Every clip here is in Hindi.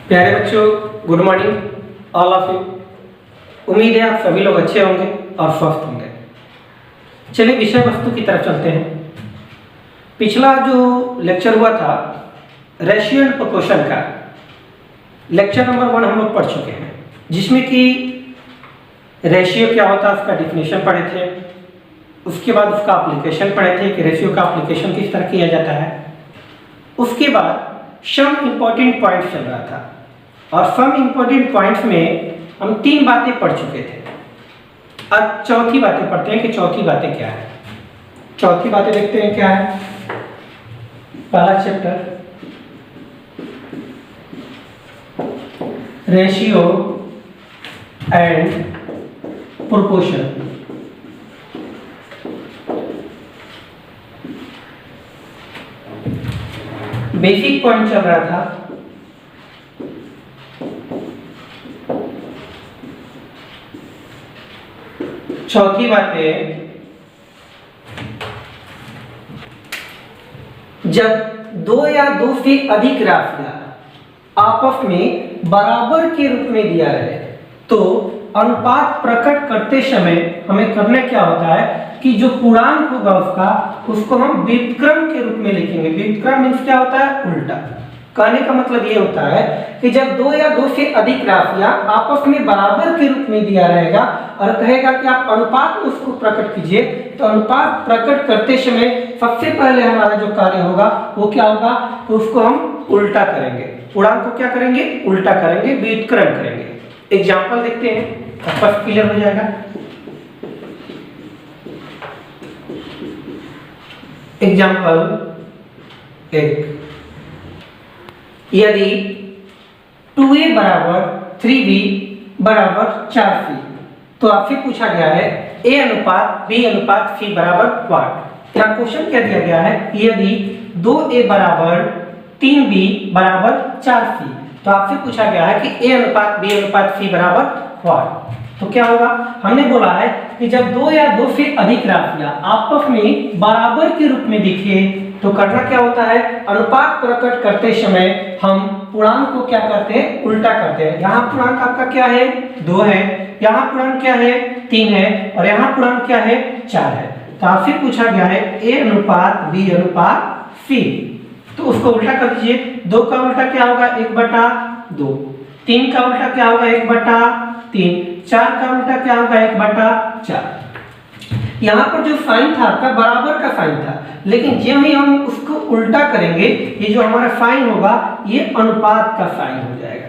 प्यारे बच्चों, good morning all of you. उम्मीद है आप सभी लोग अच्छे होंगे और स्वस्थ होंगे। चलिए विषय वस्तु की तरफ चलते हैं। पिछला जो लेक्चर हुआ था रेशियो एंड प्रोपोर्शन का, लेक्चर नंबर 1 हम लोग पढ़ चुके हैं, जिसमें कि रेशियो क्या होता है उसका डिफिनेशन पढ़े थे। उसके बाद उसका एप्लीकेशन पढ़े थे कि रेशियो का एप्लीकेशन किस तरह किया जाता है। उसके बाद सम इम्पोर्टेंट पॉइंट्स चल रहा था और सम इम्पोर्टेंट पॉइंट्स में हम 3 बातें पढ़ चुके थे। अब चौथी बातें पढ़ते हैं कि चौथी बातें क्या है। चौथी बातें देखते हैं क्या है। पहला chapter ratio and proportion. Basic point चल रहा था चौथी बात है, जब 2 या 2 से अधिक राशियां आपस में बराबर के रूप में दिया रहे तो अनुपात प्रकट करते समय हमें करना क्या होता है कि जो पूर्णांक होगा उसको हम व्युत्क्रम के रूप में लिखेंगे। व्युत्क्रम मीन्स क्या होता है? उल्टा। कहने का मतलब ये होता है कि जब 2 या 2 से अधिक राशियां आपस में बराबर के रूप में दिया रहेगा और कहेगा कि आप अनुपात में उसको प्रकट कीजिए, तो अनुपात प्रकट करते समय सबसे पहले हमारा जो कार्य होगा वो क्या होगा? तो उसको हम उल्टा करेंगे। पूर्णांक को क्या करेंगे? उल्टा करेंगे, व्युत्क्रम करेंगे। एग्जाम्पल देखते हैं, स्पष्ट क्लियर हो जाएगा। एग्जाम्पल 1, यदि 2a बराबर 3b बराबर 4c, तो आपसे पूछा गया है a अनुपात b अनुपात c बराबर व्हाट। यहाँ क्वेश्चन क्या दिया गया है? यदि 2a बराबर 3b बराबर 4c, तो आपसे पूछा गया है कि a अनुपात b अनुपात c बराबर व्हाट। तो क्या होगा? हमने बोला है कि जब 2 या 2 से अधिक राशियां आपस में बराबर के रूप में दिखे तो करना क्या होता है? अनुपात प्रकट करते समय हम पूर्णांक को क्या करते हैं? उल्टा करते हैं। यहाँ पूर्णांक आपका क्या है? 2 है, यहाँ पूर्णांक क्या है? 3 है, और यहाँ पूर्णांक क्या है? 4 है। तो आपसे पूछा गया है a अनुपात b अनुपात c, तो उसको उल्टा कर दीजिए। 2 का उल्टा क्या होगा? 1/2। 3 का उल्टा क्या होगा? 1/3। 4 का उल्टा क्या होगा? 1/4। यहाँ पर जो साइन था आपका बराबर का साइन था, लेकिन जब ही हम उसको उल्टा करेंगे ये जो हमारा साइन होगा ये अनुपात का साइन हो जाएगा।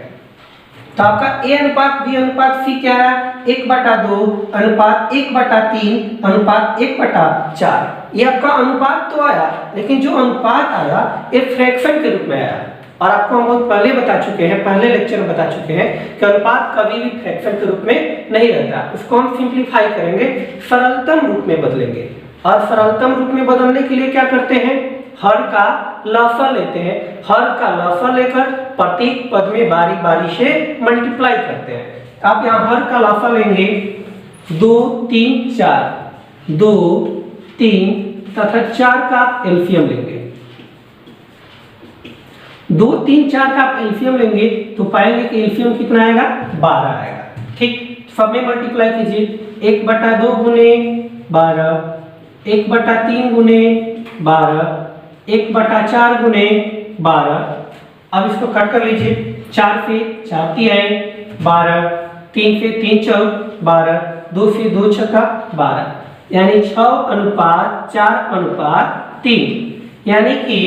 तो आपका a अनुपात b अनुपात c क्या है? 1/2 अनुपात 1/3 अनुपात 1/4। ये आपका अनुपात तो आया, लेकिन जो अनुपात आया ये फ्रैक्शन के रूप में आया। और आपको हम बहुत पहले बता चुके हैं, पहले लेक्चर में बता चुके हैं कि अनुपात कभी भी फ्रैक्शन के रूप में नहीं रहता। उसको हम सिंप्लीफाई करेंगे, सरलतम रूप में बदलेंगे। और सरलतम रूप में बदलने के लिए क्या करते हैं? हर का लसाअ लेते हैं। हर का लसाअ लेकर प्रत्येक पद में बारी बारी से मल्टीप्लाई करते हैं। आप यहाँ हर का लसाअ लेंगे 2 3 4, 2 3 तथा 4 का एलसीएम लेंगे। 2 3 4 का आप एलसीएम लेंगे तो पाएंगे कि एलसीएम कितना आएगा? 12 आएगा। ठीक, सब में मल्टीप्लाई कीजिए। 1/2 गुने 12, 1/3 गुने 12, 1/4 गुने 12। अब इसको कट कर लीजिए। 4 से 4 3 आए 12, 3 से 3 4 12, 2 से 2 6 12, यानी 6 अनुपात 4 अनुपात 3। यानी कि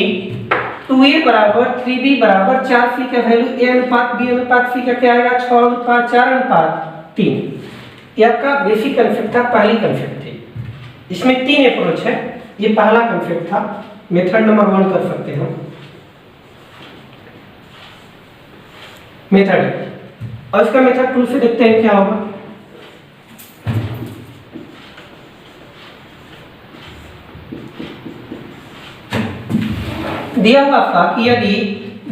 2a बराबर 3b बराबर 4c का वैल्यू a अनुपात b अनुपात c का क्या आएगा? 6 अनुपात 4 अनुपात 3। यह आपका बेसिक कंसेप्ट था, पहली कंसेप्ट थी। इसमें 3 अप्रोच है। ये पहला कंसेप्ट था, मेथड नंबर 1 कर सकते हैं मेथड। और इसका मेथड 2 से देखते हैं क्या होगा। दिया हुआ आपका कि यदि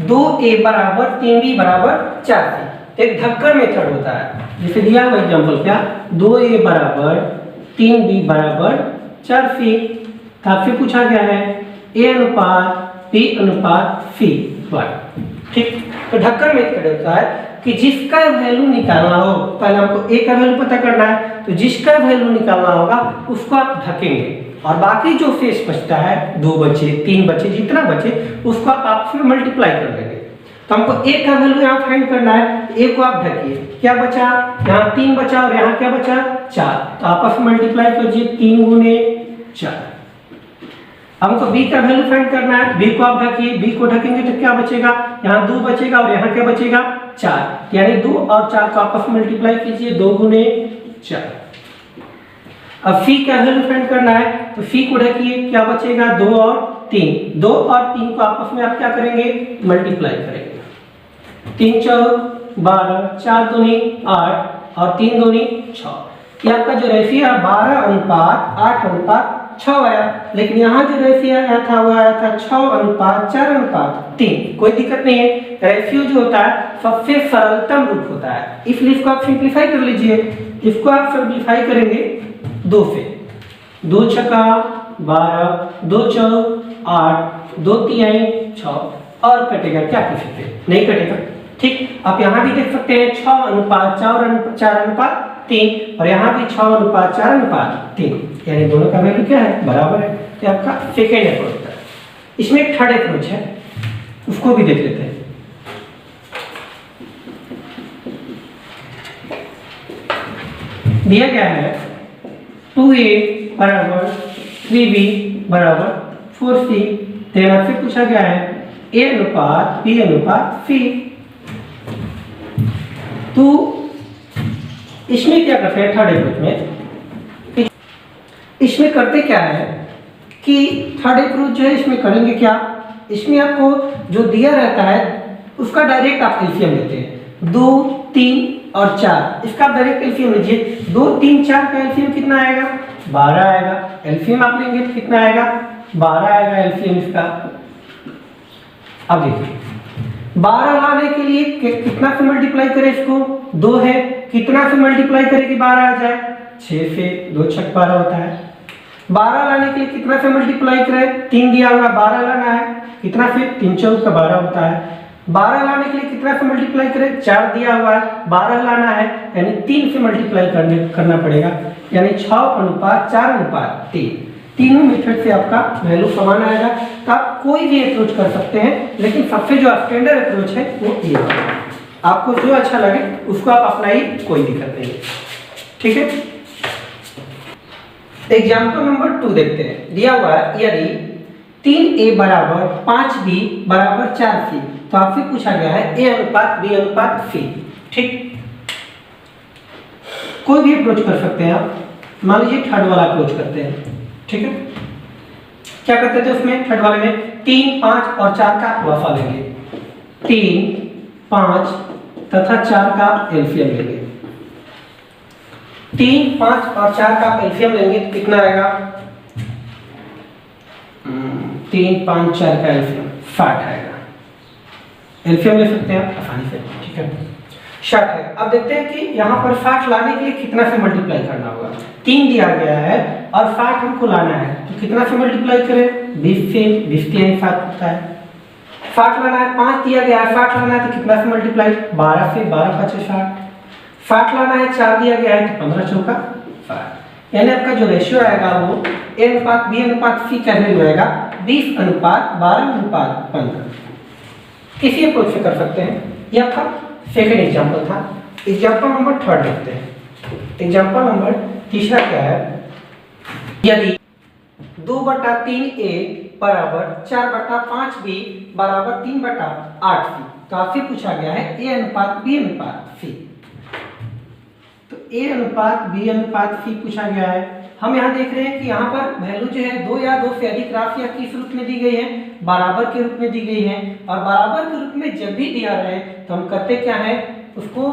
2a बराबर 3b बराबर 4c, एक ढक्कन मेथड होता है। जैसे दिया हुआ एग्जांपल क्या? 2a बराबर 3b बराबर 4c। आपसे पूछा गया है a अनुपात b अनुपात c। ठीक, तो ढक्कन मेथड होता है कि जिसका वैल्यू निकालना हो, पहले हमको ए का वैल्यू पता करना है, तो जिसका वैल्यू निकालना होगा उसको आप ढकेंगे और बाकी जो फेस बचता है 2 बचे 3 बचे जितना बचे उसको आप आपस में मल्टीप्लाई कर देंगे। तो हमको ए का वैल्यू यहाँ फाइंड करना है, ए को आप ढकिए, क्या बचा, यहाँ 3 बचा और यहाँ क्या बचा 4, तो आपस में मल्टीप्लाई कीजिए 3 गुने 4। हमको b का वैल्यू फाइंड करना है, b को आप ढकिए, b को ढकेंगे तो क्या बचेगा, यहाँ 2 बचेगा और यहाँ क्या बचेगा 4, यानी 2 और 4 को आपस में मल्टीप्लाई कीजिए 2 गुने 4। अब φ का वैल्यू फाइंड करना है, तो φ को ढकिए, क्या बचेगा 2 और 3, 2 और 3 को आपस में आप क्या करेंगे मल्टीप्लाई करेंगे, 3 चौक 12, 4 दूनी 8 और 3 दूनी 6। ये आपका जो रेशियो है 12:8:6 आया, लेकिन यहाँ जो रेशियो आया था वो आया था 6:4:3। कोई दिक्कत नहीं है, रेशियो जो होता है सबसे सरलतम रूप होता है, इसलिए इसको आप सिंप्लीफाई कर लीजिए। इसको आप सिंप्लीफाई करेंगे 2 से, 2 छक्का 12, 2 चौक 8, 2 तिहाई 6 और कटेगा क्या कुछ नहीं कटेगा। ठीक, आप यहाँ भी देख सकते हैं 6:4:3 और यहाँ भी 6:4:3, यानी दोनों का वैल्यू क्या है बराबर है। तो आपका सेकेंड अप्रोच है। इसमें एक थर्ड अप्रोच है, उसको भी देख लेते हैं। दिया गया है 2a बराबर 3b बराबर 4c, तेरा से पूछा गया है a अनुपात b अनुपात c। तो इसमें क्या करते हैं थर्ड अप्रोच में, इसमें करते क्या है कि थर्ड अप्रोच जो है इसमें करेंगे क्या, इसमें आपको जो दिया रहता है उसका डायरेक्ट आप एलसीएम लेते हैं, 2 3 और 4, इसका डायरेक्ट एलसीएम लीजिए। 2 3 4 का एलसीएम कितना आएगा 12 आएगा, एलसीएम आप लेंगे तो कितना आएगा 12 आएगा एलसीएम इसका। अब देखिए 12 लाने के लिए कितना से मल्टीप्लाई करें इसको, 2 है, कितना से मल्टीप्लाई करें कि 12 आ जाए, 6 से, 2 छक 12 होता है। 12 लाने के लिए कितना से मल्टीप्लाई करें, 3 दिया हुआ 12 लाना है, कितना से 3 चौक का 12 होता है। 12 लाने के लिए कितना से मल्टीप्लाई करें, 4 दिया हुआ है, 12 लाना है यानी 3 से मल्टीप्लाई करना पड़ेगा, यानी 6:4:3। तीनों मेथड से आपका वैल्यू समान आएगा। तो आप कोई भी अप्रोच कर सकते हैं, लेकिन सबसे जो स्टैंडर्ड अप्रोच है वो ये है। आपको जो अच्छा लगे उसको आप अपनाइए, कोई दिक्कत नहीं है। ठीक है, एग्जाम्पल नंबर 2 देखते हैं। दिया हुआ है यदि 3a बराबर 5b बराबर 4c, तो आपसे पूछा गया है a अनुपात b अनुपात c। ठीक, कोई भी अप्रोच कर सकते हैं आप, मान लीजिए थर्ड वाला अप्रोच करते हैं। ठीक है, क्या करते थे उसमें थर्ड वाले में 3 5 और 4 का वफा लेंगे, 3 5 तथा 4 का एलसीएम लेंगे। 3 5 और 4 का एलसीएम लेंगे तो कितना आएगा, 3 5 4 का एलसीएम 60 आएगा। एलसीएम ले सकते हैं आप आसानी से। ठीक है, 60 है। अब देखते हैं कि यहाँ पर 60 लाने के लिए कितना से मल्टीप्लाई करना होगा। 3 दिया गया है और 60 हमको लाना है, तो कितना से मल्टीप्लाई करें, 20 से, 20 तिहाई 7 होता है। 60 लाना है, 5 दिया गया है, 60 लाना है तो कितना से मल्टीप्लाई, 12 से, 12 5 60। 60 लाना है, 4 दिया गया है तो 15 चौका 60, यानी आपका जो रेशियो आएगा वो a अनुपात b अनुपात c का वैल्यू आएगा 20:12:15। किसी अप्रोच से कर सकते हैं। ये आपका सेकंड एग्जांपल था। एग्जांपल नंबर 3 देखते हैं। एग्जांपल नंबर 3 क्या है, यदि 2/3a बराबर 4/5b बराबर 3/8c, तो आपसे पूछा गया है a अनुपात b अनुपात c। तो a अनुपात b अनुपात c पूछा गया है। हम यहाँ देख रहे हैं कि यहाँ पर वैल्यू जो है 2 या 2 से अधिक राशियां किस रूप में दी गई है, बराबर के रूप में दी गई है। और बराबर के रूप में जब भी दिया रहे तो हम करते क्या है, उसको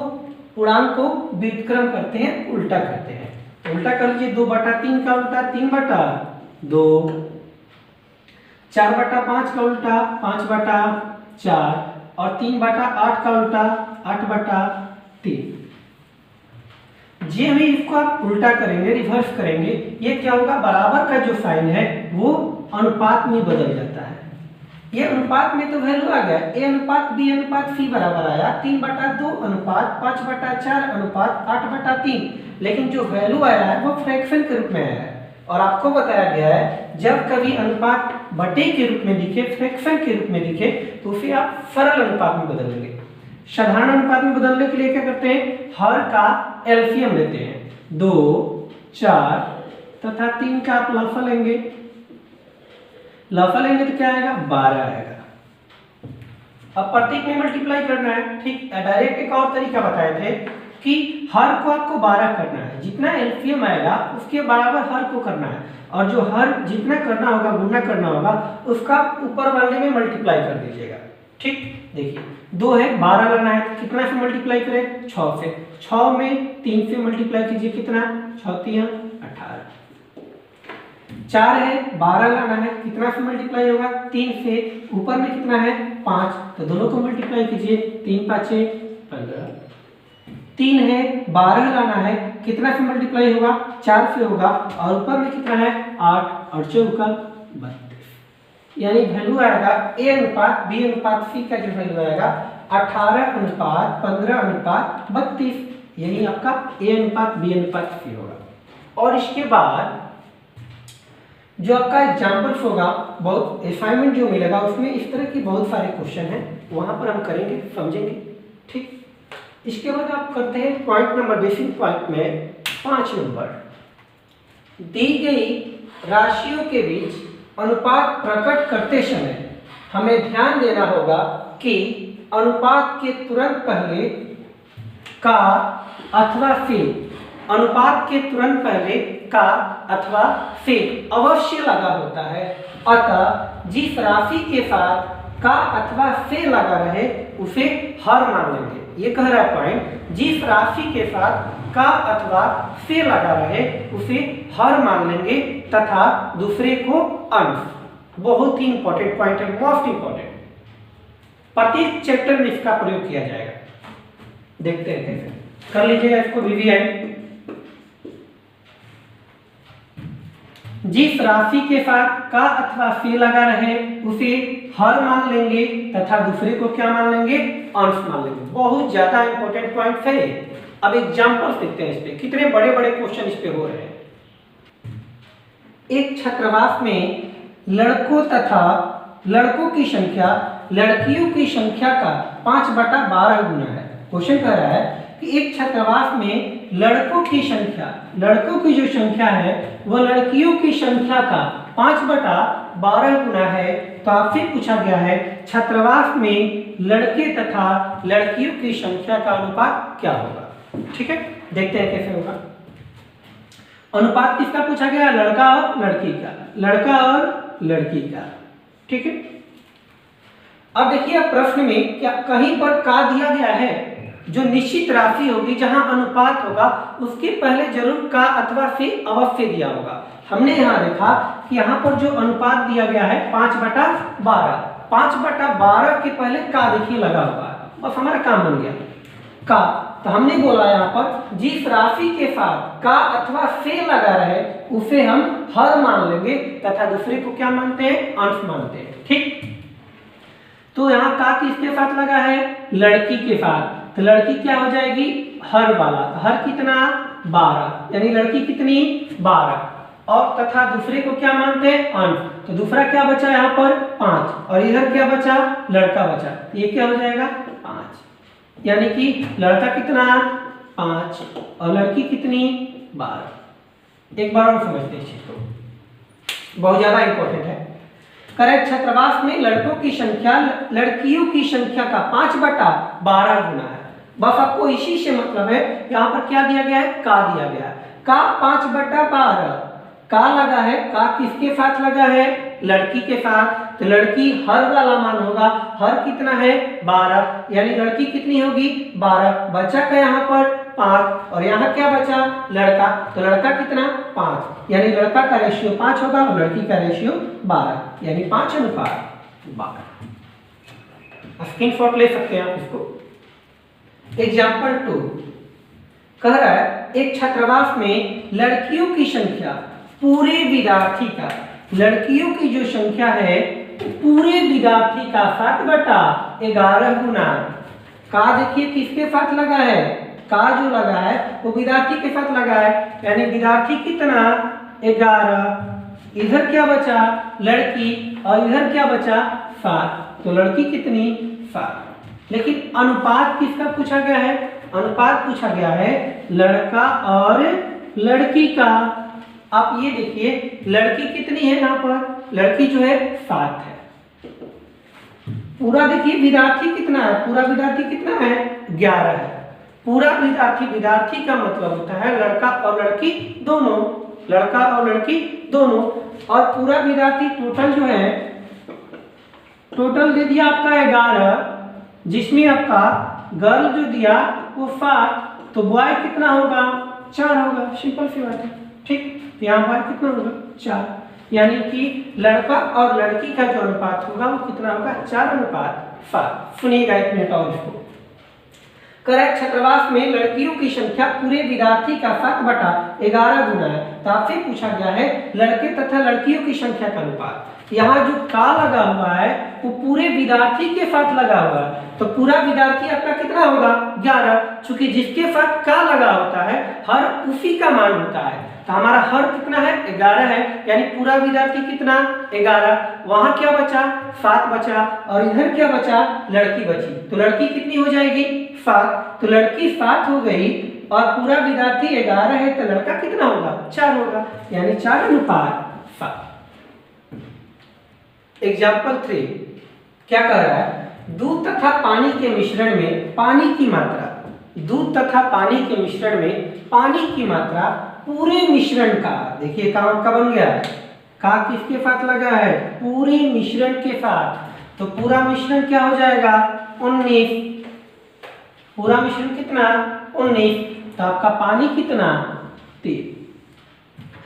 पूर्णांक को व्युत्क्रम करते हैं, उल्टा करते हैं। तो उल्टा कर लीजिए, 2/3 का उल्टा 3/2, 4/5 का उल्टा 5/4 और 3/8 का उल्टा 8/3। जे भी इसको आप उल्टा करेंगे, रिवर्स करेंगे, ये क्या होगा, बराबर का जो साइन है वो अनुपात में बदल जाता है। ये अनुपात में तो वैल्यू आ गया, ए अनुपात बी अनुपात सी बराबर आया 3/2 अनुपात 5/4 अनुपात 8/3, लेकिन जो वैल्यू आया है वो फ्रैक्शन के रूप में आया है। और आपको बताया गया है जब कभी अनुपात बटे के रूप में दिखे, फ्रैक्शन के रूप में दिखे, तो उसे आप सरल अनुपात में बदल लेंगे। साधारण अनुपात में बदलने के लिए क्या करते हैं, हर का एलसीएम लेते हैं, 2, 4 तथा 3 का आप लफा लेंगे, लफा लेंगे तो क्या आएगा, 12 आएगा। अब प्रत्येक में मल्टीप्लाई करना है, ठीक। डायरेक्ट एक और तरीका बताए थे कि हर को आपको 12 करना है, जितना एलसीएम आएगा उसके बराबर हर को करना है, और जो हर जितना करना होगा, गुणा करना होगा, उसका ऊपर वाले में मल्टीप्लाई कर दीजिएगा, ठीक। देखिए 2 है, 12 लाना है तो कितना से मल्टीप्लाई करें, 6 से, 6 में 3 से मल्टीप्लाई कीजिए, कितना, 6 3 18। 4 है, 12 लाना है, कितना से मल्टीप्लाई होगा, 3 से, ऊपर में कितना है 5, तो दोनों को मल्टीप्लाई कीजिए, 3 5 15। 3 है, 12 लाना है, कितना से मल्टीप्लाई होगा, 4 से होगा, और ऊपर में कितना है 8 और 4 का 32, यानी वैल्यू आएगा ए अनुपात बी अनुपात सी का जो वैल्यू आएगा 18 अनुपात 15 अनुपात 32, यही आपका ए अनुपात बी अनुपात सी होगा। और इसके बाद जो आपका एग्जाम्पल्स होगा, बहुत असाइनमेंट जो मिलेगा उसमें इस तरह की बहुत सारे क्वेश्चन हैं, वहां पर हम करेंगे, समझेंगे, ठीक। इसके बाद आप करते हैं पॉइंट नंबर, बेसिक पॉइंट में 5 नंबर, दी गई राशियों के बीच अनुपात प्रकट करते समय हमें ध्यान देना होगा कि अनुपात के तुरंत पहले का अथवा फिर, अनुपात के तुरंत पहले का अथवा फिर अवश्य लगा होता है, अतः जिस राशि के साथ का अथवा से लगा रहे उसे हर मान लेंगे। ये कह रहा है पॉइंट, जिस राशि के साथ का अथवा से लगा रहे उसे हर मान लेंगे तथा दूसरे को अंश। बहुत ही इंपॉर्टेंट पॉइंट है, मोस्ट इंपॉर्टेंट, प्रत्येक चैप्टर में इसका प्रयोग किया जाएगा। देखते हैं कैसे कर लीजिएगा इसको, वीवीआई। जिस राशि के साथ का अथवा से लगा रहे उसे हर मान लेंगे तथा दूसरे को क्या मान लेंगे, अंश मान लेंगे। बहुत ज्यादा इंपॉर्टेंट पॉइंट है। अब एग्जांपल्स देखते हैं इस पे, कितने बड़े बड़े क्वेश्चन इस पे हो रहे हैं। एक छात्रावास में लड़कों तथा लड़कों की संख्या लड़कियों की संख्या का 5/12 गुना है। क्वेश्चन कह रहा है कि एक छात्रावास में लड़कों की संख्या, लड़कों की जो संख्या है वो लड़कियों की संख्या का 5/12 गुना है। तो आपसे पूछा गया है छात्रावास में लड़के तथा लड़कियों की संख्या का अनुपात क्या होगा। ठीक है, देखते हैं कैसे होगा। अनुपात किसका पूछा गया, लड़का और लड़की का, लड़का और लड़की का। ठीक है, अब देखिए प्रश्न में क्या कहीं पर का दिया गया है, जो निश्चित राशि होगी जहां अनुपात होगा उसके पहले जरूर का अथवा से अवश्य दिया होगा। हमने यहाँ देखा कि यहाँ पर जो अनुपात दिया गया है 5/12, 5/12 के पहले का देखिए लगा हुआ है, बस हमारा काम बन गया का। तो हमने बोला यहाँ पर जिस राशि के साथ का अथवा से लगा रहे उसे हम हर मान लेंगे तथा दूसरे को क्या मानते हैं, अंश मानते हैं। ठीक, तो यहाँ का किसके साथ लगा है, लड़की के साथ, तो लड़की क्या हो जाएगी, हर वाला, हर कितना 12, यानी लड़की कितनी 12, और तथा दूसरे को क्या मानते हैं, अंश। तो दूसरा क्या बचा यहाँ पर 5, और इधर क्या बचा, लड़का बचा, ये क्या हो जाएगा 5, यानी कि लड़का कितना 5 और लड़की कितनी 12। एक बार और समझते हैं इसको, बहुत ज्यादा इंपॉर्टेंट है। करेक्ट, छात्रावास में लड़कों की संख्या लड़कियों की संख्या का 5/12 गुना है। बस आपको इसी से मतलब है, यहाँ पर क्या दिया गया है, का दिया गया है, का 5/12, का लगा है, का किसके साथ लगा है, लड़की के साथ, तो लड़की हर वाला मान होगा, हर कितना है 12, यानी लड़की कितनी होगी 12, बचा का यहाँ पर 5, और यहाँ क्या बचा, लड़का, तो लड़का कितना 5, यानी लड़का का रेशियो 5 होगा और लड़की का रेशियो 12, यानी 5:12। स्क्रीनशॉट ले सकते हैं आप इसको। एग्जाम्पल 2 कह रहा है एक छात्रावास में लड़कियों की संख्या, पूरे विद्यार्थी का लड़कियों की जो संख्या है पूरे विद्यार्थी का 7/11 गुना का, देखिए किसके साथ लगा है, का जो लगा है वो विद्यार्थी के साथ लगा है, यानी विद्यार्थी कितना 11, इधर क्या बचा लड़की और इधर क्या बचा 7, तो लड़की कितनी 7। लेकिन अनुपात किसका पूछा गया है, अनुपात पूछा गया है लड़का और लड़की का। आप ये देखिए लड़की कितनी है, यहाँ पर लड़की जो है 7 है, पूरा देखिए विद्यार्थी कितना है, पूरा विद्यार्थी कितना है 11 है। पूरा विद्यार्थी, विद्यार्थी का मतलब होता है लड़का और लड़की दोनों, लड़का और लड़की दोनों, और पूरा विद्यार्थी टोटल जो है, टोटल दे दिया आपका 11, जिसमें आपका गर्ल जो दिया वो 7, तो बॉय कितना होगा 4 होगा, सिंपल सी बात है, ठीक। यहाँ बॉय कितना होगा 4, यानी कि लड़का और लड़की का जो अनुपात होगा वो कितना होगा 4:7। सुनिएगा 1 मिनट और इसको। करेक्ट, छात्रावास में लड़कियों की संख्या पूरे विद्यार्थी का 7/11 गुना है। तो आपसे पूछा गया है लड़के तथा लड़कियों की संख्या का अनुपात। यहाँ जो का लगा हुआ है वो पूरे विद्यार्थी के साथ लगा हुआ है, तो पूरा विद्यार्थी आपका कितना होगा 11, चूंकि जिसके साथ का लगा होता है हर उसी का मान होता है, तो हमारा हर कितना है 11 है, यानी पूरा विद्यार्थी कितना 11, वहां क्या बचा 7 बचा, और इधर क्या बचा लड़की बची, तो लड़की कितनी हो जाएगी 7, तो लड़की 7 हो गई और पूरा विद्यार्थी 11 है, तो लड़का कितना होगा 4 होगा, यानी 4:7। एग्जाम्पल 3 क्या कह रहा है, दूध तथा पानी के मिश्रण में पानी की मात्रा, दूध तथा पानी के मिश्रण में पानी की मात्रा पूरे मिश्रण का, देखिए काम का बन गया, का किसके साथ लगा है पूरे मिश्रण के साथ, तो पूरा मिश्रण क्या हो जाएगा 19, पूरा मिश्रण कितना 19, तो आपका पानी कितना 3,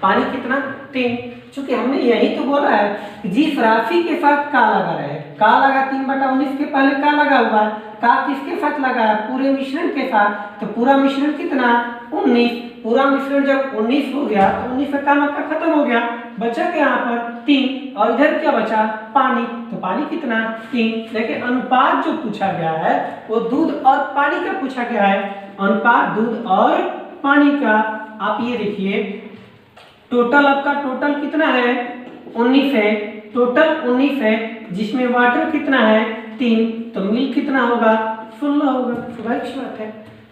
पानी कितना 3, चूंकि हमने यही तो बोला है कि जिस राशि के साथ का लगा रहे, का लगा 3/19 के पहले का लगा हुआ है, का किसके साथ लगा है पूरे मिश्रण के साथ, तो पूरा मिश्रण कितना 19, पूरा मिश्रण जब 19 हो गया तो 19 का काम आपका खत्म हो गया, बचा क्या यहाँ पर 3, और इधर क्या बचा पानी, तो पानी कितना 3। लेकिन अनुपात जो पूछा गया है वो दूध और पानी का पूछा गया है, अनुपात दूध और पानी का। आप ये देखिए टोटल आपका टोटल कितना है 19 है, टोटल 19 है, जिसमें वाटर कितना है 3, तो मिल्क कितना होगा 16 होगा, स्वाभाविक बात है।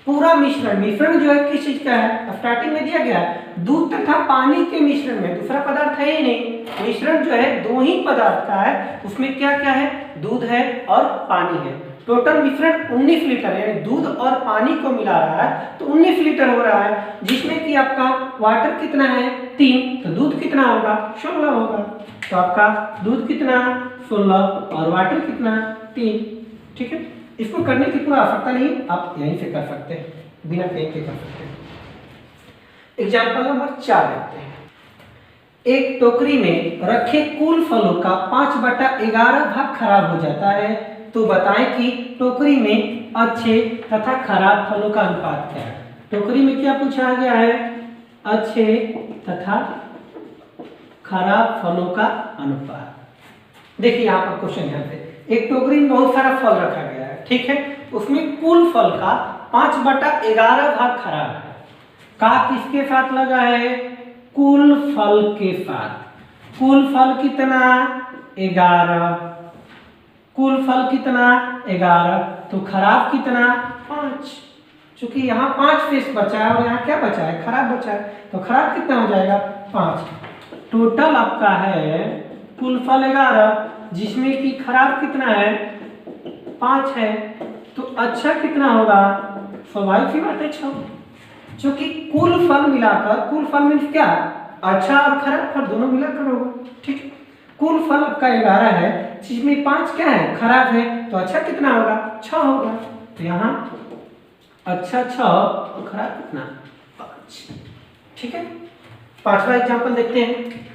पूरा मिश्रण, मिश्रण जो है किस चीज का है, स्टार्टिंग में दिया गया है दूध तथा पानी के मिश्रण में, दूसरा पदार्थ है ही नहीं, मिश्रण जो है 2 ही पदार्थ का है, उसमें क्या क्या है दूध है और पानी है। टोटल मिश्रण 19 लीटर, यानी दूध और पानी को मिला रहा है तो 19 लीटर हो रहा है, जिसमें कि आपका वाटर कितना है 3, तो दूध कितना होगा 16 होगा, तो आपका दूध कितना 16 और वाटर कितना 3, ठीक है। इसको करने की कोई आवश्यकता नहीं, आप यहीं से कर सकते हैं, बिना कहीं के कर सकते हैं। एग्जाम्पल नंबर 4 देखते हैं। एक टोकरी में रखे कुल फलों का 5/11 भाग खराब हो जाता है, तो बताएं कि टोकरी में अच्छे तथा खराब फलों का अनुपात क्या है। टोकरी में क्या पूछा गया है, अच्छे तथा खराब फलों का अनुपात। देखिए यहाँ पर क्वेश्चन ध्यान से, एक टोकरी में बहुत सारा फल रखा गया है, ठीक है, उसमें कुल फल का 5/11 भाग खराब है, का किसके साथ लगा है कुल फल के साथ, कुल फल कितना 11, कुल फल कितना 11, तो खराब कितना 5, चूंकि यहाँ 5 पीस बचा है और यहाँ क्या बचा है खराब बचा है, तो खराब कितना हो जाएगा 5। टोटल आपका है कुल फल 11, जिसमें कि खराब कितना है 5 है, तो अच्छा कितना होगा, स्वाभाविक सी बात है 6, क्योंकि कुल फल मिलाकर, कुल फल मीन्स क्या अच्छा और खराब फल दोनों मिलाकर होगा, ठीक है। कुल फल आपका 11 है, जिसमें 5 क्या है खराब है, तो अच्छा कितना होगा 6 होगा, तो यहाँ अच्छा 6 और खराब कितना 5, ठीक है। 5वां एग्जाम्पल देखते हैं।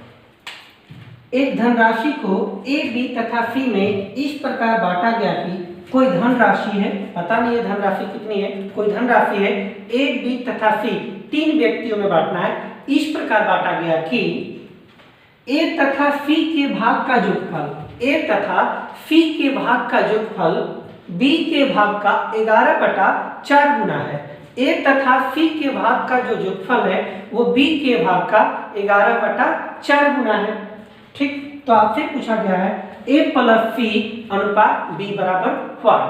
एक धनराशि को ए, बी तथा सी में इस प्रकार बांटा गया कि कोई धनराशि है, पता नहीं है धनराशि कितनी है, कोई धनराशि है ए, बी तथा सी 3 व्यक्तियों में बांटना है। इस प्रकार बांटा गया कि ए तथा सी के भाग का जोगफल, a तथा c के भाग का योगफल b के भाग का 11/4 गुना है। a तथा c के भाग का जो योगफल है वो b के भाग का 11/4 गुना है। ठीक, तो आपसे पूछा गया है a प्लस c अनुपात b बराबर व्हाट।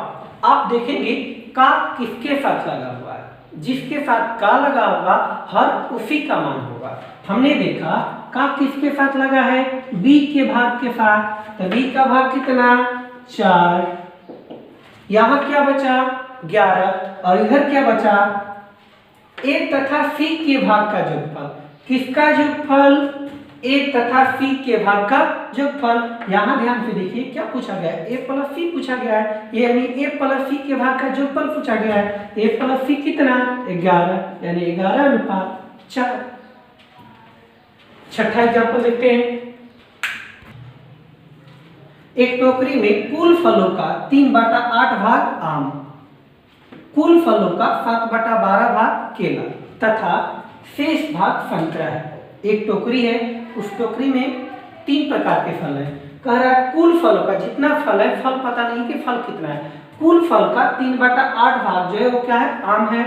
आप देखेंगे का किसके साथ लगा हुआ है, जिसके साथ का लगा होगा हर उसी का मान होगा। हमने देखा का किसके साथ लगा है, b के भाग के साथ, तो b का भाग कितना 4, यहाँ क्या बचा 11 और इधर क्या बचा a तथा c के भाग का योगफल। किसका योगफल, a तथा c के भाग का योगफल। यहाँ ध्यान से देखिए क्या पूछा गया है, a प्लस c पूछा गया है, यानी a प्लस c के भाग का योगफल पूछा गया है। a प्लस c कितना 11, यानी 11/4। छठा एग्जाम्पल देखते हैं। एक टोकरी में कुल फलों का 3/8 भाग आम, कुल फलों का 7/12 भाग केला तथा शेष भाग संतरा है। एक टोकरी है, उस टोकरी में 3 प्रकार के फल हैं। कह रहा है कुल फलों का जितना फल है, फल पता नहीं कि फल कितना है, कुल फल का 3/8 भाग जो है वो क्या है आम है,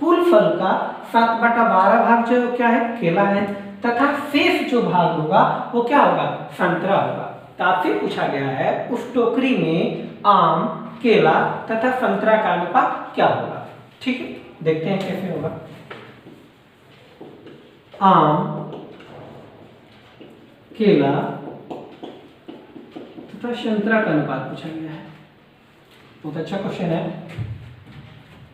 कुल फल का 7/12 भाग जो है वो क्या है केला है, तथा शेष जो भाग होगा वो क्या होगा संतरा होगा। तो आपसे पूछा गया है उस टोकरी में आम, केला तथा संतरा का अनुपात क्या होगा। ठीक है, देखते हैं कैसे होगा। आम, केला तथा संतरा का अनुपात पूछा गया है। बहुत अच्छा क्वेश्चन है।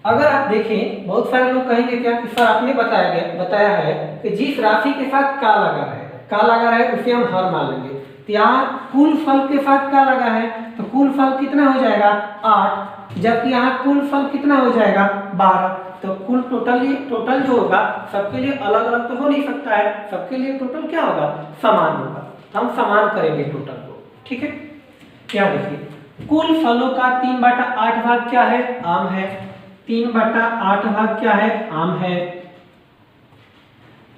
अगर आप देखें बहुत सारे लोग कहेंगे क्या कि सर आपने बताया है कि जिस राशि के साथ का लगा है उसे हम हर मान लेंगे। तो यहाँ कुल फल के साथ का लगा है तो कुल फल कितना हो जाएगा 8, जबकि यहाँ कुल फल कितना हो जाएगा 12। तो कुल टोटल जो होगा सबके लिए अलग अलग तो हो नहीं सकता है, सबके लिए टोटल क्या होगा समान होगा। हम समान करेंगे टोटल को। ठीक है, क्या देखिए कुल फलों का 3/8 भाग क्या है आम है, 3/8 भाग क्या है आम है।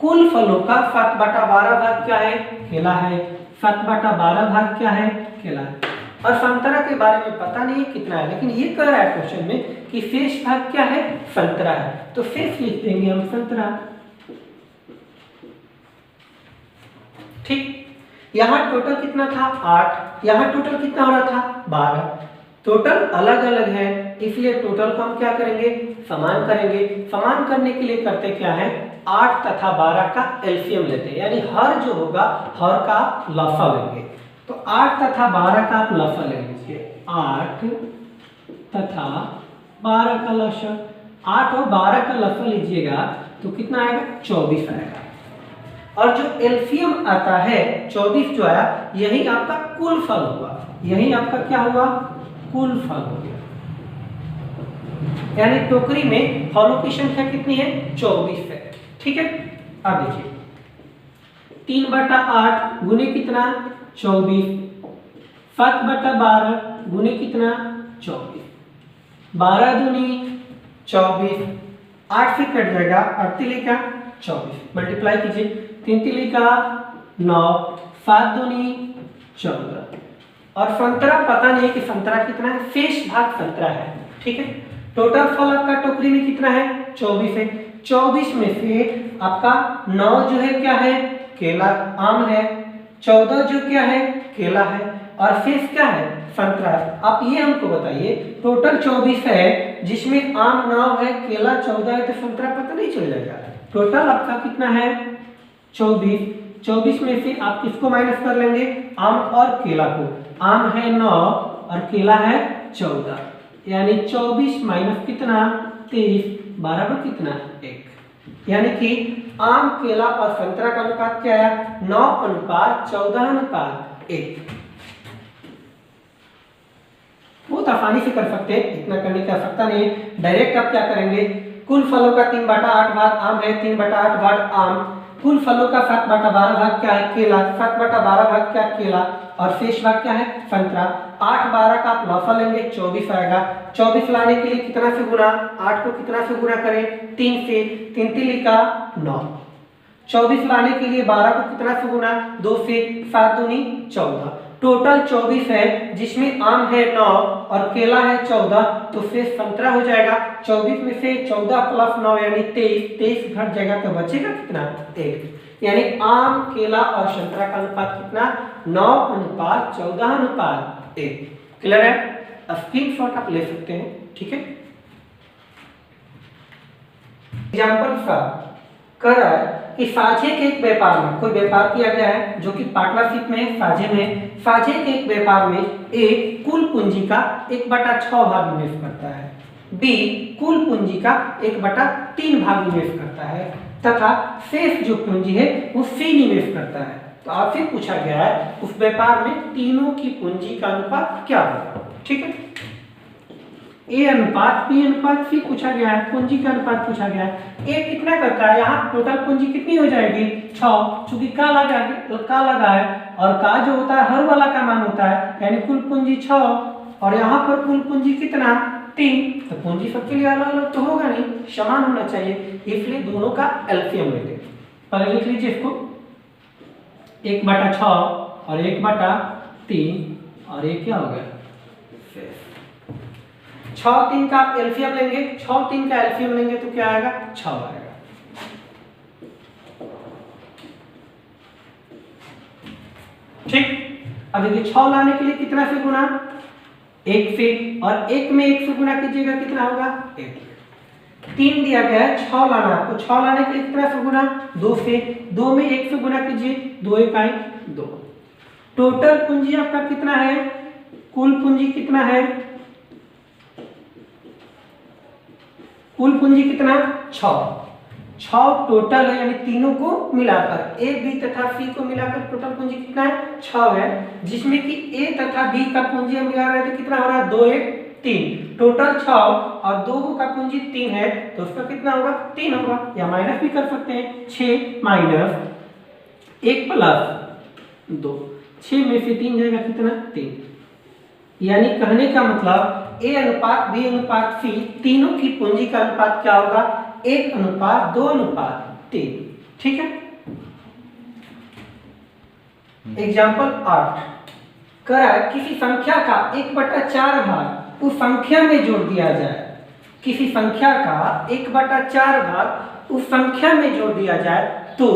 कुल फलों का 7/12 भाग क्या है केला है, 7/12 भाग क्या है केला है। और संतरा के बारे में पता नहीं कितना है, लेकिन ये कह रहा है क्वेश्चन में कि शेष भाग क्या है संतरा है, तो शेष लिख देंगे हम संतरा। ठीक, यहाँ टोटल कितना था 8, यहाँ टोटल कितना हो रहा था 12। टोटल अलग अलग है इसलिए टोटल को हम क्या करेंगे समान करेंगे। समान करने के लिए करते क्या है 8 तथा 12 का एलसीएम लेते हैं, यानी हर जो होगा हर का लसा लेंगे। तो 8 तथा 12 का आप लसा ले लीजिए, 8 तथा 12 का लसा, 8 और 12 का लसा लीजिएगा तो कितना आएगा 24 आएगा। और जो एलसीएम आता है 24 जो आया यही आपका कुल फल हुआ, यही आपका क्या हुआ कुल फल हो गया। यानी टोकरी में फलों की संख्या कितनी है 24 है। ठीक है, अब देखिए 3/8 गुने कितना 24, 7/12 गुने कितना 24, 12 दूनी 24, 8 से कट जाएगा 8 तिली का 24, मल्टीप्लाई कीजिए 3 तिली का 9, 7 दूनी 14। और संतरा पता नहीं कि संतरा कितना है, शेष भाग संतरा है। ठीक है, टोटल फल आपका टोकरी में कितना है 24 है, 24 में से आपका 9 जो है क्या है केला आम है, 14 जो क्या है केला है और शेष क्या है संतरा है। आप ये हमको बताइए टोटल 24 है जिसमें आम 9 है केला 14 है, तो संतरा पता नहीं चल जाएगा। टोटल आपका कितना है 24, 24 में से आप किसको माइनस कर लेंगे आम और केला को। आम है 9 और केला है 14, यानी 24 माइनस कितना 23 बराबर कितना 1। यानी कि आम केला और संतरा का अनुपात क्या है 9:14:1। बहुत आसानी से कर सकते हैं, इतना करने की आवश्यकता नहीं है। डायरेक्ट आप क्या करेंगे कुल फलों का 3/8 भाग आम है, 3/8 भाग आम, कुल फलों का 7/12 भाग क्या है केला, 7/12 भाग क्या केला और शेष भाग क्या है संतरा। 8/12 का आप लसा लेंगे 24 आएगा, 24 लाने के लिए कितना से गुना 8 को कितना से गुना करें 3 से, 3 तिली का 9, 24 लाने के लिए 12 को कितना से गुना 2 से, 7 दूनी 14 टोटल 24 है, जिसमें आम है 9 और केला है 14, तो फिर संतरा हो जाएगा 24 में से 14 प्लस 9 यानी 23, 23 घट जाएगा तो बचेगा कितना 1। यानी आम, केला और संतरा का अनुपात कितना 9:14:1। क्लियर है? स्क्रीनशॉट आप ले सकते हैं। ठीक है, एग्जाम्पल कह रहा है कि साझे के एक व्यापार में कोई व्यापार किया गया है जो कि पार्टनरशिप में है, साझे में। साझे के एक व्यापार में ए कुल पूंजी का 1/6 भाग निवेश करता है, बी कुल पूंजी का 1/3 भाग निवेश करता है तथा शेष जो पूंजी है वो सी निवेश करता है। तो आपसे पूछा गया है उस व्यापार में तीनों की पूंजी का अनुपात क्या होगा। ठीक है, ए अनुपात बी अनुपात सी पूछा गया है, पूंजी का अनुपात पूछा गया है। ए कितना करता है, यहाँ टोटल पूंजी कितनी हो जाएगी 6, चूंकि का लगा है और का जो होता है हर वाला का मान होता है, यानी कुल पूंजी 6 और यहाँ पर कुल पूंजी कितना 3, तो पूंजी सबके लिए अलग अलग तो होगा नहीं, समान होना चाहिए, इसलिए दोनों का एलसीएम लेते हैं। पहले लिख लीजिए इसको 1/6 और 1/3 और ये क्या हो गया 6 3 का आप एलसीएम लेंगे, 6 3 का एलसीएम लेंगे तो क्या आएगा 6 आएगा। ठीक, अब देखिए 6 लाने के लिए कितना से गुना 1 से, और 1 में 1 से गुना कीजिएगा कितना होगा 1। 3 दिया गया है 6 लाना, तो 6 लाने के लिए कितना से गुना 2 से, 2 में 1 से गुना कीजिए 2 1 2। टोटल पूंजी आपका कितना है, कुल पूंजी कितना है, कुल पूंजी कितना 6 टोटल है, यानी तीनों को मिलाकर ए बी तथा सी को मिलाकर टोटल पूंजी कितना है 6 है, जिसमें कि ए तथा बी का पूंजी हम मिला रहे थे कितना हो रहा है 2 1 3, टोटल 6 और 2 का पूंजी 3 है तो उसका कितना होगा 3 होगा, या माइनस भी कर सकते हैं 6 माइनस 1 प्लस 2, 6 में से 3 जाएगा कितना 3, यानी कहने का मतलब ए अनुपात बी अनुपात सी तीनों की पूंजी का अनुपात क्या होगा 1:2:3। ठीक है, एग्जाम्पल 8 कह रहा है किसी संख्या का 1/4 भाग उस संख्या में जोड़ दिया जाए, किसी संख्या का 1/4 भाग उस संख्या में जोड़ दिया जाए तो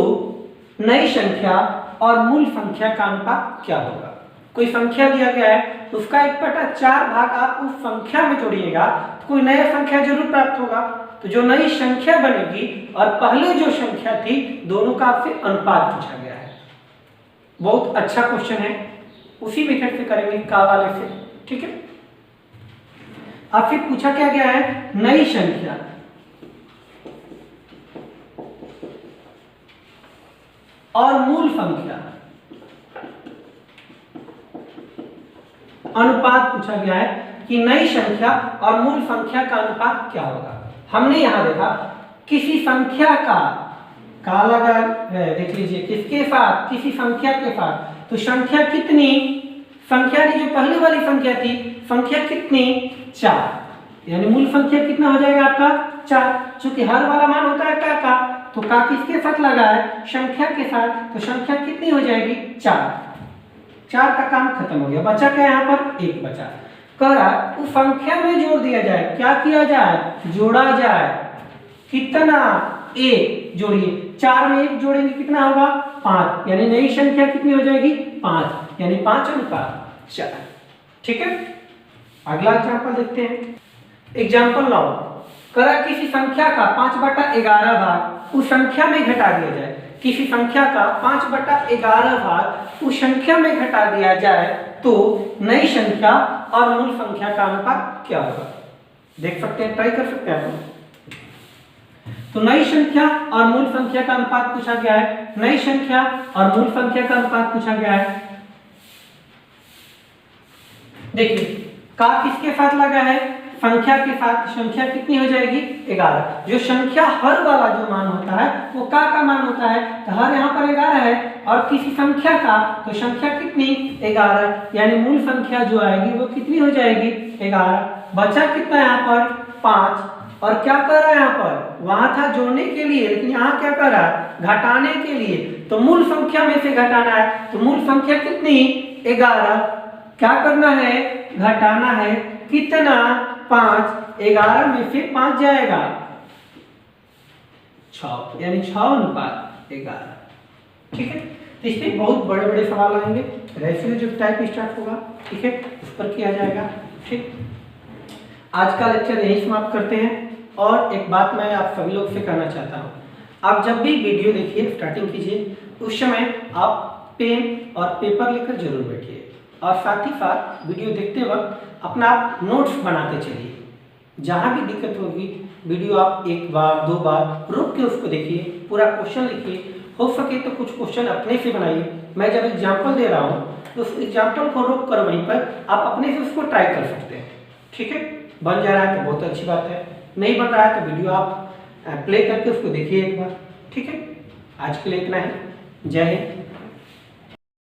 नई संख्या और मूल संख्या का अनुपात क्या होगा। कोई संख्या दिया गया है उसका 1/4 भाग आप उस संख्या में जोड़िएगा तो कोई नया संख्या जरूर प्राप्त होगा, तो जो नई संख्या बनेगी और पहले जो संख्या थी दोनों का आपसे अनुपात पूछा गया है। बहुत अच्छा क्वेश्चन है, उसी मेथड से करेंगे का वाले से। ठीक है, आपसे पूछा क्या गया है नई संख्या और मूल संख्या अनुपात पूछा गया है कि नई संख्या और मूल संख्या का अनुपात क्या होगा। हमने यहां देखा किसी संख्या का लगा देख लीजिए किसके साथ, किसी संख्या के साथ, तो संख्या कितनी, संख्या की जो पहली वाली संख्या थी संख्या कितनी 4, यानी मूल संख्या कितना हो जाएगा आपका 4, क्योंकि हर वाला मान होता है का, तो का किसके साथ लगा है संख्या के साथ, तो संख्या कितनी हो जाएगी 4 का काम खत्म हो गया, बचा क्या यहाँ पर 1 बचा। कह रहा उस संख्या में जोड़ दिया जाए, क्या किया जाए जोड़ा जाए, कितना 1 जोड़िए, 4 में 1 जोड़ेंगे कितना होगा 5, यानी नई संख्या कितनी हो जाएगी 5, यानी 5:4। ठीक है, अगला एग्जाम्पल देखते हैं। एग्जाम्पल 9 करा किसी संख्या का 5/11 भाग उस संख्या में घटा दिया जाए, किसी संख्या का 5/11 भाग उस संख्या में घटा दिया जाए तो नई संख्या और मूल संख्या का अनुपात क्या होगा। देख सकते हैं, ट्राई कर सकते हैं आप। तो नई संख्या और मूल संख्या का अनुपात पूछा गया है, नई संख्या और मूल संख्या का अनुपात पूछा गया है। देखिए का किसके साथ लगा है संख्या के साथ, संख्या कितनी हो जाएगी 11, जो संख्या हर वाला जो मान होता है वो का मान होता है, तो हर यहाँ पर 11 है और किसी संख्या का तो संख्या कितनी 11, यानी मूल संख्या जो आएगी वो कितनी हो जाएगी 11, बचा कितना यहाँ पर 5, और क्या कर रहा है यहाँ पर वहां था जोड़ने के लिए लेकिन यहाँ क्या कर रहा है घटाने के लिए, तो मूल संख्या में से घटाना है, तो मूल संख्या कितनी 11, क्या करना है, घटाना है, कितना, 5, 11 में से 5 जाएगा 6, यानी 6:11। ठीक है, तो इसमें बहुत बड़े बड़े सवाल आएंगे, रेशियो जो टाइप स्टार्ट होगा, ठीक है, उस पर किया जाएगा। ठीक, आज का लेक्चर यही समाप्त करते हैं। और एक बात मैं आप सभी लोग से कहना चाहता हूँ, आप जब भी वीडियो देखिए, स्टार्टिंग कीजिए, उस समय आप पेन और पेपर लेकर जरूर बैठिए, और साथ ही साथ वीडियो देखते वक्त अपना आप नोट्स बनाते चलिए। जहाँ भी दिक्कत होगी, वीडियो आप 1 बार 2 बार रुक के उसको देखिए, पूरा क्वेश्चन लिखिए, हो सके तो कुछ क्वेश्चन अपने से बनाइए। मैं जब एग्जाम्पल दे रहा हूँ तो उस एग्जाम्पल को रोक कर वहीं पर आप अपने से उसको ट्राई कर सकते हैं। ठीक है, बन जा रहा है तो बहुत अच्छी बात है, नहीं बन रहा है तो वीडियो आप प्ले करके उसको देखिए एक बार। ठीक है, आज के लिए इतना ही। जय हिंद।